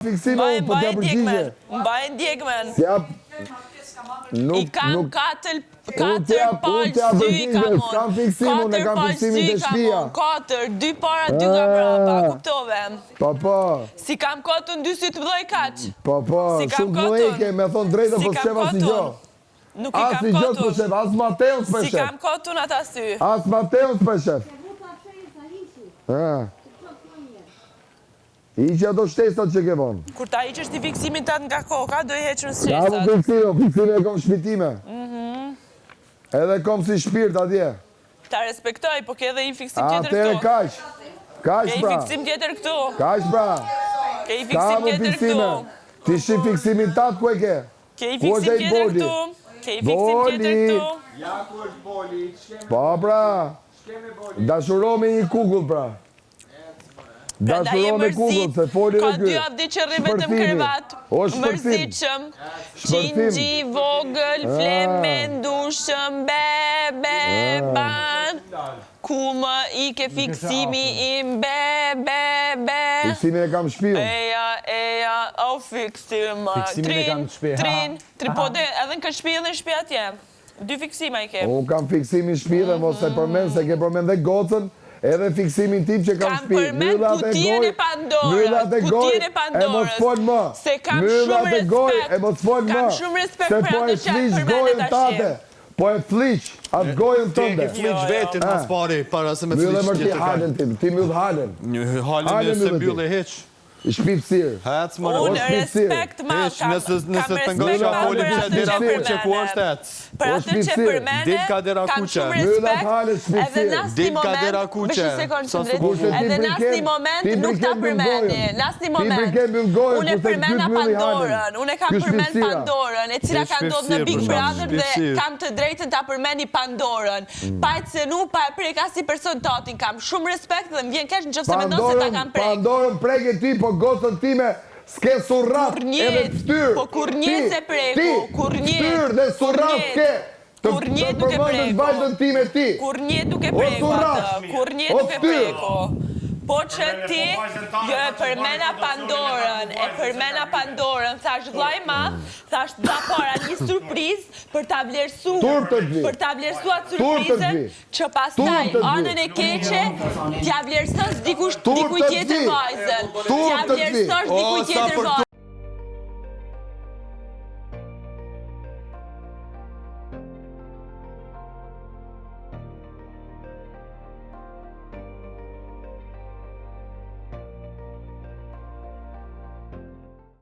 Fiksime po t'ja përgjigje. Mbaj ndjekmen. I kam 4 palë, 2 kamon. Kam fiksimu, ne kam fiksimin të shpia. 4, 2 para, 2 nga brapa, kuptove. Po. Si kam kotun 2 sytë mëdoj kaq. Po, shumë mëdojke, me thonë drejtë po shqeva si gjo. Nuk i kam kotun. As Mateus për shef. Si kam kotun ata sy. As Mateus për shef. Iqja do shtesat që ke vonë. Kur ta iqesh t'i fiksimin tatë nga koka, do i heqën shtesat. Ja, më fiksime e kom shpitime. Edhe kom si shpirt atje. Ta respektoj, po ke edhe i fiksim tjetër Atere këtu. kash pra. Ke i fiksim tjetër këtu. Kash pra. Ke i fiksim tjetër këtu. Ti shi fiksimin tatë ku e ke? Ke i fiksim tjetër këtu. Ke i fiksim tjetër këtu. Ja ku është boli, Po pra. Dashuro me një kukull pra. Dashuro me kukull, se foli dhe Ka kërë. 2 avdi që rri vetëm krevat. Mërzitëshëm. Qingji, vogël, fleme, ndushëm, ban. Ku më i ke fiksimi im, Fiksimin e kam shpion. Eja, o fiksima. Fiksimin e kam shpi, ha. Trin, po edhe në këtë shpi edhe në shpi atje. 2 fiksima i ke. Unë kam fiksimin shpi dhe mos e përmen, se ke përmen dhe gocën, edhe fiksimin tim që kam shpi. Kam përmen kutien e Pandorës. E mos fol më. Se kam shumë respekt. E mos fol më. Kam shumë respekt për atë që janë përmenet ashtë. Po e fliq atë gojën tënde. Ti fliq vetin mas pari, para se me fliq Mbyllë mërë ti tjetër. halen tim, ti mbyllë halen. Halin e se mbyllë e heq. I shpif sirë. Hec më rëmë. Unë respekt ma kam Nëse të ngosha foli që dera kuqe ku është hec. Për atë që përmene, Dit ka dera kam kuqe. shumë respekt. Edhe në asni moment, edhe në asni moment nuk ta përmeni. Në asni moment, unë e përmena Pandorën. Unë e kam përmen Pandorën, e cila ka ndodhë në Big Brother dhe kam të drejtën ta përmeni Pandorën. Pa e cenu, pa e prek asni person tatin. Kam shumë respekt dhe më vjen kesh në qëfë se me ndonë se ta kam prek. Pandorën preke ti, po gotën time s'ke surrat edhe ftyr. Po kur njët se preku, kur njët. Ftyr dhe surrat s'ke. Kur njët duke preku. Vajtën time ti. Kur njët duke preku atë. Kur njët duke preku. Po që ti, jo e përmena Pandorën, thash vlaj ma, thash da para një surpriz për ta vlerësu atë surprizën, që pastaj anën e keqe, t'ja vlerësës dikuj tjetër vajzën. T'ja vlerësës dikuj tjetër vajzën.